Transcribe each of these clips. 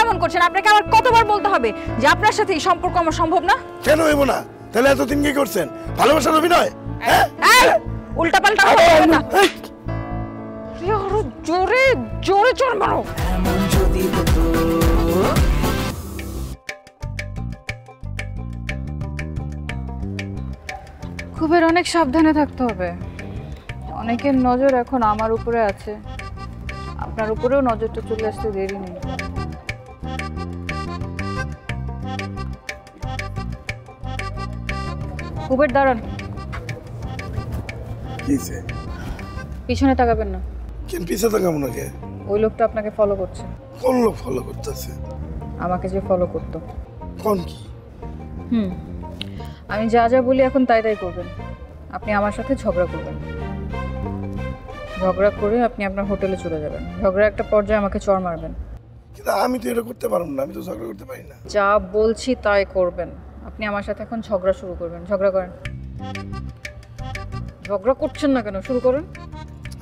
এমন করছেন? আপনাকে আবার কতবার বলতে হবে যে আপনার সাথে এই সম্পর্ক আমার সম্ভব না? কেন হইব না? তাহলে এতদিন কি করছেন? ভালোবাসার অভিনয়? হ্যাঁ, উল্টা পাল্টা কথা বলবেন না। আরো জোরে জোরে চড় মারো। খুবের অনেক সাবধানে থাকতে হবে। অনেকের নজর এখন আমার উপরে আছে, আপনার উপরেও নজরটা চলে আসতে দেরি নেই। খুবের দাঁড়ান। পিছনে তাকাবেন না। কেন পিছে তাকাবো না? কে? ওই লোকটা আপনাকে ফলো করছে। কোন লোক ফলো করতেছে? আমাকে যে ফলো করতো। কোন কি? আমি যা যা বলি এখন তাই তাই করবেন। আপনি আমার সাথে ঝগড়া করবেন, ঝগড়া করে আপনি আপনার হোটেলে চলে যাবেন। ঝগড়া একটা পর্যায়ে আমাকে চড় মারবেন। কিন্তু আমি তো এটা করতে পারবো না, আমি তো ঝগড়া করতে পারি না। যা বলছি তাই করবেন। আপনি আমার সাথে এখন ঝগড়া শুরু করবেন। ঝগড়া করেন। ঝগড়া করছেন না কেন? শুরু করেন।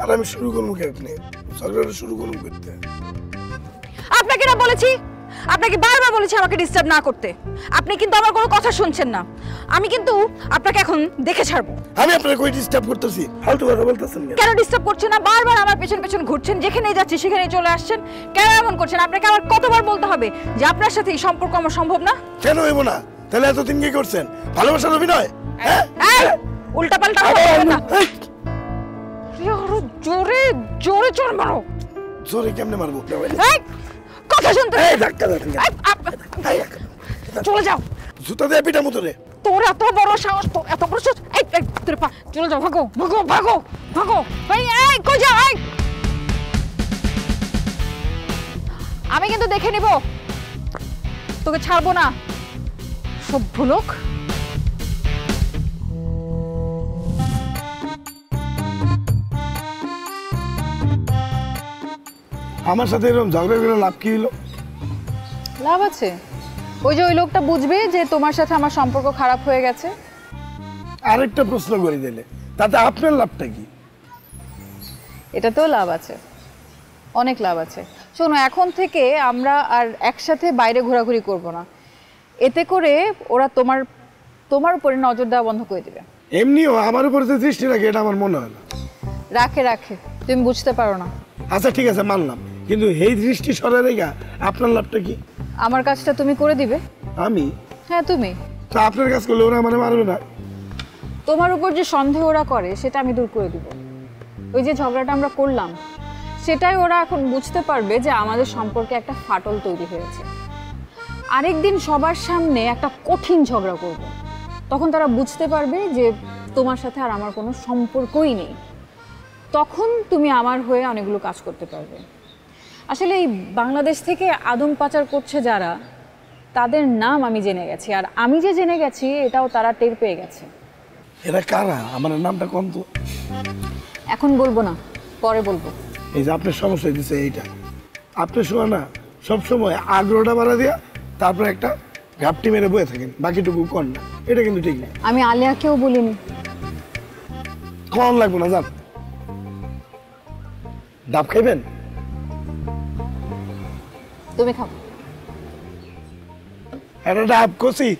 আর আমি শুরু করবো কেমনে? ঝগড়াটা শুরু করবো করতে। আপনাকে না বলেছি, আপনাকে বারবার বলেছি আমাকে ডিস্টার্ব না করতে। আপনি কিন্তু আমার কোনো কথা শুনছেন না। আমি কিন্তু আপনাকে এখন দেখে ছাড়বো। আমি আপনাকে কই ডিস্টার্ব করতেছি? ফালতু কথা বলতেছেন কেন? কেন ডিস্টার্ব করছেন না? বারবার আমার পেছন পেছন ঘুরছেন, যেখানেই যাচ্ছি সেখানেই চলে আসছেন। কেন এমন করছেন? আপনাকে আবার কতবার বলতে হবে যে আপনার সাথে এই সম্পর্ক আমার সম্ভব না? কেন হইব না? তাহলে এতদিন কি করছেন? ভালোবাসার অভিনয়? হ্যাঁ, উল্টা পাল্টা কথা বলবেন না। আরো জোরে জোরে চড় মারো। জোরে কেমনে মারবো? কথা শুনতে। চলে যাও। জুতা দিয়ে পিটা মতো রে। তোর এত বড় সাহস, তোর এত বড় সাহস। চলে যাও, ভাগো ভাগো ভাগো ভাগো। কই যাও? আমি কিন্তু দেখে নিব, তোকে ছাড়বো না। সভ্য লোক। আমার সাথে এরকম ঝগড়া করে লাভ কি হলো? লাভ আছে। ওই যে ওই লোকটা বুঝবে যে তোমার সাথে আমার সম্পর্ক খারাপ হয়ে গেছে। আরেকটা প্রশ্ন করে দিলে তাতে আপনার লাভটা কি? এটাতেও লাভ আছে, অনেক লাভ আছে। শোনো, এখন থেকে আমরা আর একসাথে বাইরে ঘোরাঘুরি করব না। এতে করে ওরা তোমার উপরে নজর দেওয়া বন্ধ করে দিবে। এমনিও আমার উপরে যে দৃষ্টি রাখে এটা আমার মনে হয় না। রাখে, তুমি বুঝতে পারো না। আচ্ছা ঠিক আছে, মানলাম, কিন্তু এই দৃষ্টি সরে রেখা আপনার লাভটা কি? আমার কাজটা তুমি করে দিবে। আমি? হ্যাঁ তুমি। তো আপনার কাজ করলে ওরা মানে মারবে না? তোমার উপর যে সন্দেহ ওরা করে সেটা আমি দূর করে দিব। ওই যে ঝগড়াটা আমরা করলাম সেটাই ওরা এখন বুঝতে পারবে যে আমাদের সম্পর্কে একটা ফাটল তৈরি হয়েছে। আরেকদিন সবার সামনে একটা কঠিন ঝগড়া করব, তখন তারা বুঝতে পারবে যে তোমার সাথে আর আমার কোনো সম্পর্কই নেই। তখন তুমি আমার হয়ে অনেকগুলো কাজ করতে পারবে। আসলে এই বাংলাদেশ থেকে আদম পাচার করছে যারা, তাদের নাম আমি জেনে গেছি, আর আমি যে জেনে গেছি এটাও তারা টের পেয়ে গেছে। এরা কারা? আমার নামটা কম তো। এখন বলবো না, পরে বলবো। এই যে আপনার সমস্যা দিচ্ছে এইটা, আপনি শোনা না সবসময় আগ্রহটা বাড়া দিয়া তারপর একটা ঘাপটি মেরে বয়ে থাকেন, বাকিটুকু কর না, এটা কিন্তু ঠিক না। আমি আলিয়াকেও বলিনি। কন লাগবো না, যান। ডাব খাইবেন? তুমি খাও। একটা ডাব কষি।